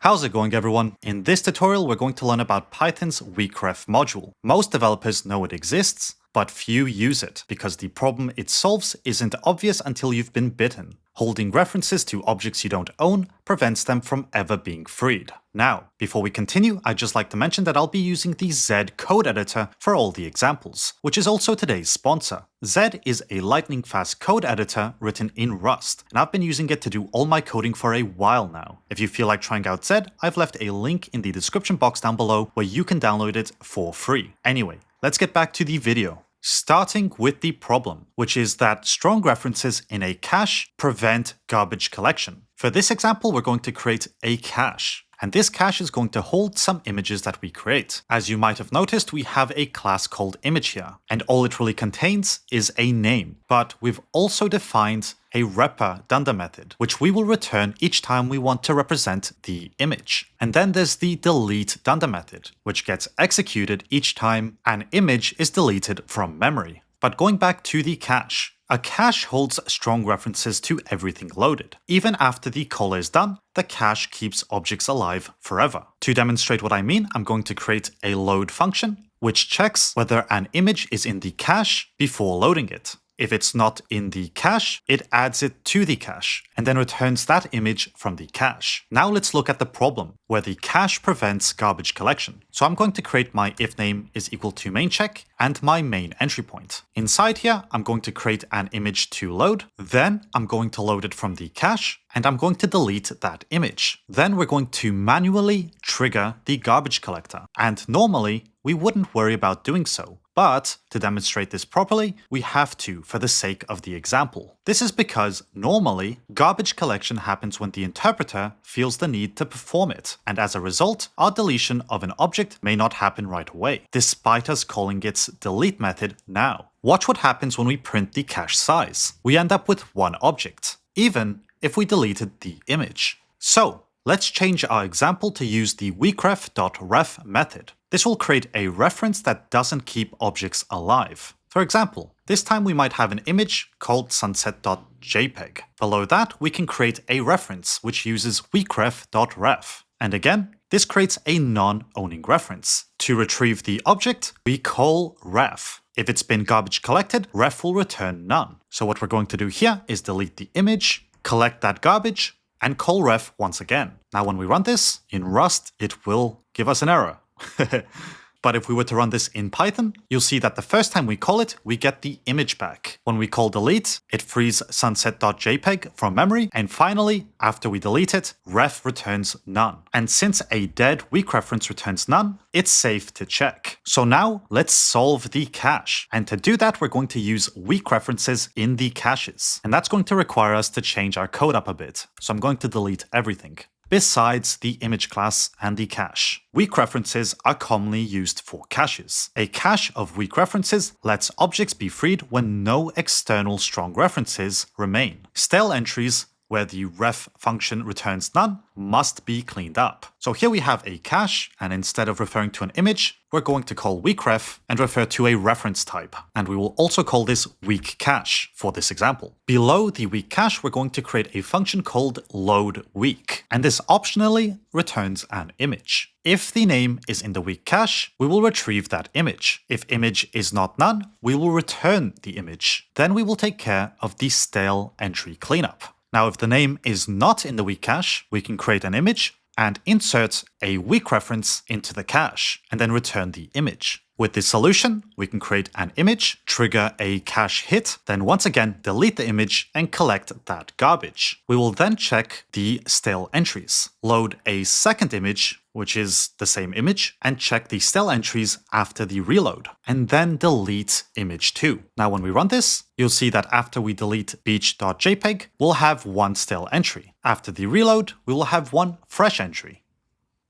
How's it going, everyone? In this tutorial, we're going to learn about Python's weakref module. Most developers know it exists, but few use it because the problem it solves isn't obvious until you've been bitten. Holding references to objects you don't own prevents them from ever being freed. Now, before we continue, I'd just like to mention that I'll be using the Z code editor for all the examples, which is also today's sponsor. Z is a lightning-fast code editor written in Rust, and I've been using it to do all my coding for a while now. If you feel like trying out Z, I've left a link in the description box down below where you can download it for free. Anyway, let's get back to the video. Starting with the problem, which is that strong references in a cache prevent garbage collection. For this example, we're going to create a cache. And this cache is going to hold some images that we create. As you might have noticed, we have a class called image here, and all it really contains is a name. But we've also defined a wrapper dunder method, which we will return each time we want to represent the image. And then there's the delete dunder method, which gets executed each time an image is deleted from memory. But going back to the cache, a cache holds strong references to everything loaded. Even after the call is done, the cache keeps objects alive forever. To demonstrate what I mean, I'm going to create a load function, which checks whether an image is in the cache before loading it. If it's not in the cache, it adds it to the cache, and then returns that image from the cache. Now let's look at the problem, where the cache prevents garbage collection. So I'm going to create my if name is equal to main check and my main entry point. Inside here, I'm going to create an image to load, then I'm going to load it from the cache, and I'm going to delete that image. Then we're going to manually trigger the garbage collector, and normally we wouldn't worry about doing so. But to demonstrate this properly, we have to for the sake of the example. This is because normally garbage collection happens when the interpreter feels the need to perform it, and as a result, our deletion of an object may not happen right away, despite us calling its delete method now. Watch what happens when we print the cache size. We end up with one object, even if we deleted the image. So let's change our example to use the weakref.ref method. This will create a reference that doesn't keep objects alive. For example, this time we might have an image called sunset.jpg. Below that, we can create a reference which uses weakref.ref. And again, this creates a non-owning reference. To retrieve the object, we call ref. If it's been garbage collected, ref will return none. So what we're going to do here is delete the image, collect that garbage, and call ref once again. Now when we run this in Rust, it will give us an error. But if we were to run this in Python, you'll see that the first time we call it, we get the image back. When we call delete, it frees sunset.jpg from memory. And finally, after we delete it, ref returns none. And since a dead weak reference returns none, it's safe to check. So now let's solve the cache. And to do that, we're going to use weak references in the caches. And that's going to require us to change our code up a bit. So I'm going to delete everything besides the image class and the cache. Weak references are commonly used for caches. A cache of weak references lets objects be freed when no external strong references remain. Stale entries, where the ref function returns none, must be cleaned up. So here we have a cache, and instead of referring to an image, we're going to call weakref and refer to a reference type. And we will also call this weak cache for this example. Below the weak cache, we're going to create a function called loadWeak, and this optionally returns an image. If the name is in the weak cache, we will retrieve that image. If image is not none, we will return the image. Then we will take care of the stale entry cleanup. Now, if the name is not in the weak cache, we can create an image and insert a weak reference into the cache, and then return the image. With this solution, we can create an image, trigger a cache hit, then once again delete the image and collect that garbage. We will then check the stale entries, load a second image, which is the same image, and check the stale entries after the reload, and then delete image 2. Now when we run this, you'll see that after we delete beach.jpg, we'll have one stale entry. After the reload, we will have one fresh entry.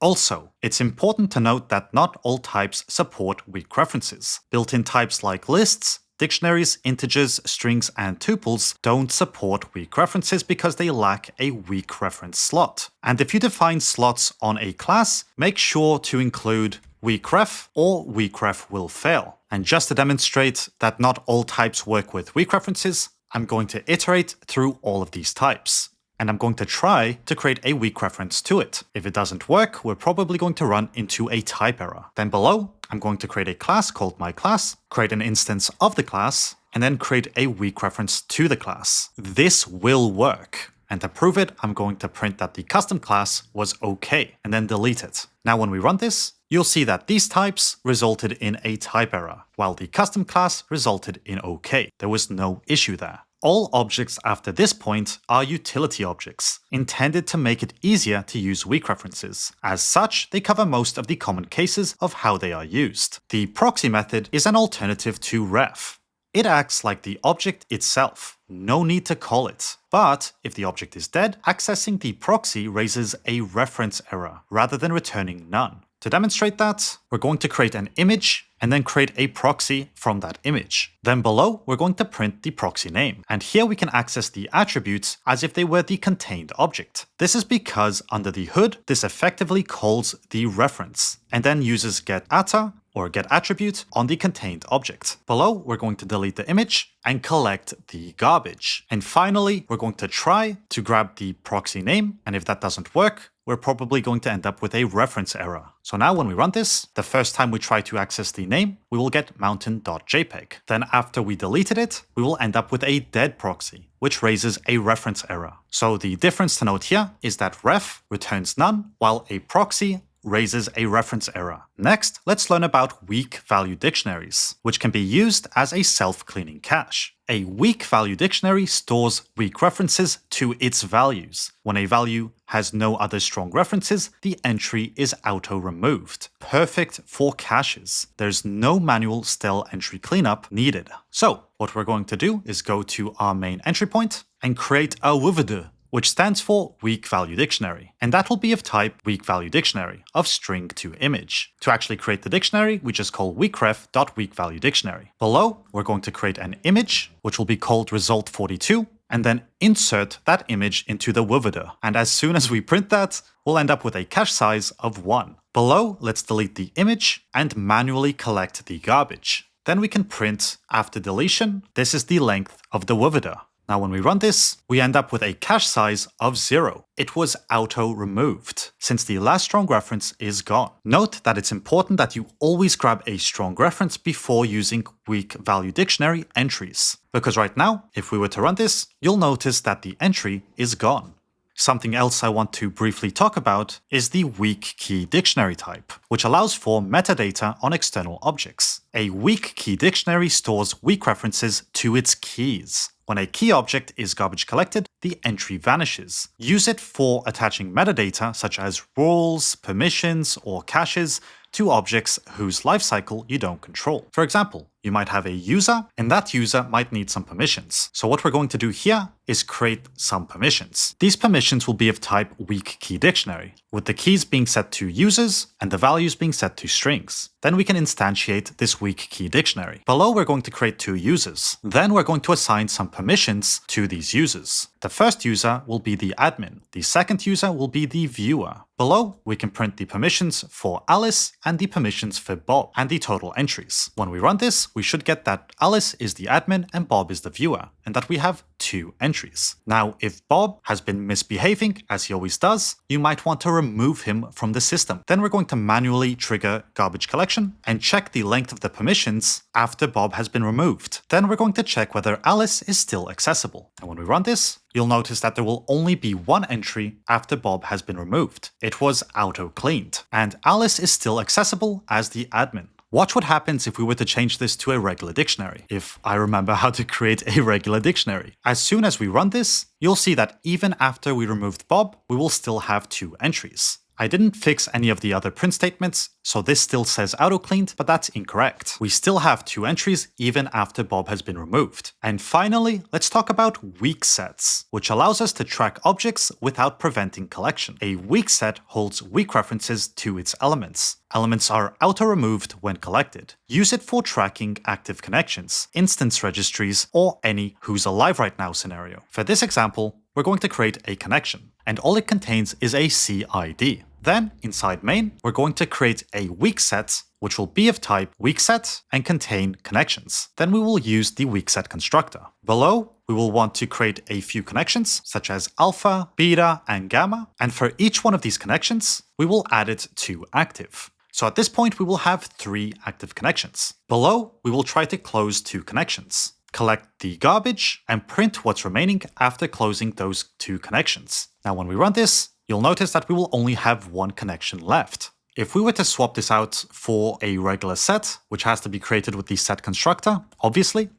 Also, it's important to note that not all types support weak references. Built-in types like lists, dictionaries, integers, strings, and tuples don't support weak references because they lack a weak reference slot. And if you define slots on a class, make sure to include weakref or weakref will fail. And just to demonstrate that not all types work with weak references, I'm going to iterate through all of these types. and I'm going to try to create a weak reference to it. If it doesn't work, we're probably going to run into a type error. Then below, I'm going to create a class called myClass, create an instance of the class, and then create a weak reference to the class. This will work. And to prove it, I'm going to print that the custom class was okay, and then delete it. Now when we run this, you'll see that these types resulted in a type error, while the custom class resulted in okay. There was no issue there. All objects after this point are utility objects, intended to make it easier to use weak references. As such, they cover most of the common cases of how they are used. The proxy method is an alternative to ref. It acts like the object itself. No need to call it. But if the object is dead, accessing the proxy raises a reference error rather than returning none. To demonstrate that, we're going to create an image and then create a proxy from that image. Then below, we're going to print the proxy name. And here we can access the attributes as if they were the contained object. This is because under the hood, this effectively calls the reference and then uses getAtta or getAttribute on the contained object. Below, we're going to delete the image and collect the garbage. And finally, we're going to try to grab the proxy name. And if that doesn't work, we're probably going to end up with a reference error. So now when we run this, the first time we try to access the name, we will get mountain.jpg. Then after we deleted it, we will end up with a dead proxy, which raises a reference error. So the difference to note here is that ref returns none, while a proxy raises a reference error. Next, let's learn about weak value dictionaries, which can be used as a self-cleaning cache. A weak value dictionary stores weak references to its values. When a value has no other strong references, the entry is auto-removed. Perfect for caches. There's no manual stale entry cleanup needed. So what we're going to do is go to our main entry point and create a WeakValueDictionary, which stands for Weak Value Dictionary, and that will be of type Weak Value Dictionary, of string to image. To actually create the dictionary, we just call weakref.RefDictionary. Below, we're going to create an image, which will be called result42, and then insert that image into the WeakValueDictionary. And as soon as we print that, we'll end up with a cache size of 1. Below, let's delete the image and manually collect the garbage. Then we can print, after deletion, this is the length of the WeakValueDictionary. Now when we run this, we end up with a cache size of 0. It was auto-removed, since the last strong reference is gone. Note that it's important that you always grab a strong reference before using weak value dictionary entries, because right now, if we were to run this, you'll notice that the entry is gone. Something else I want to briefly talk about is the WeakKeyDictionary type, which allows for metadata on external objects. A WeakKeyDictionary stores weak references to its keys. When a key object is garbage collected, the entry vanishes. Use it for attaching metadata such as rules, permissions, or caches to objects whose lifecycle you don't control. For example, you might have a user, and that user might need some permissions. So what we're going to do here is create some permissions. These permissions will be of type WeakKeyDictionary, with the keys being set to users and the values being set to strings. Then we can instantiate this WeakKeyDictionary. Below, we're going to create 2 users. Then we're going to assign some permissions to these users. The first user will be the admin. The second user will be the viewer. Below, we can print the permissions for Alice and the permissions for Bob and the total entries. When we run this, we should get that Alice is the admin and Bob is the viewer, and that we have 2 entries. Now, if Bob has been misbehaving, as he always does, you might want to remove him from the system. Then we're going to manually trigger garbage collection and check the length of the permissions after Bob has been removed. Then we're going to check whether Alice is still accessible. And when we run this, you'll notice that there will only be 1 entry after Bob has been removed. It was auto-cleaned, and Alice is still accessible as the admin. Watch what happens if we were to change this to a regular dictionary, if I remember how to create a regular dictionary. As soon as we run this, you'll see that even after we removed Bob, we will still have 2 entries. I didn't fix any of the other print statements, so this still says auto-cleaned, but that's incorrect. We still have 2 entries even after Bob has been removed. And finally, let's talk about WeakSets, which allows us to track objects without preventing collection. A WeakSet holds weak references to its elements. Elements are auto-removed when collected. Use it for tracking active connections, instance registries, or any who's alive right now scenario. For this example, we're going to create a connection, and all it contains is a CID. Then, inside main, we're going to create a WeakSet, which will be of type WeakSet and contain connections. Then we will use the WeakSet constructor. Below, we will want to create a few connections, such as alpha, beta, and gamma. And for each one of these connections, we will add it to active. So at this point, we will have 3 active connections. Below, we will try to close 2 connections, collect the garbage, and print what's remaining after closing those 2 connections. Now, when we run this, you'll notice that we will only have 1 connection left. If we were to swap this out for a regular set, which has to be created with the set constructor, obviously,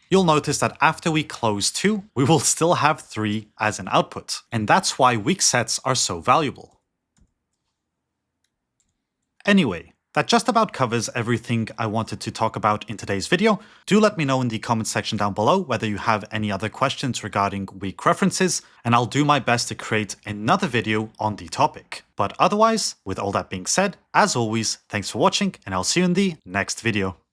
you'll notice that after we close 2, we will still have 3 as an output. And that's why weak sets are so valuable. Anyway, that just about covers everything I wanted to talk about in today's video. Do let me know in the comment section down below whether you have any other questions regarding weak references, and I'll do my best to create another video on the topic. But otherwise, with all that being said, as always, thanks for watching, and I'll see you in the next video.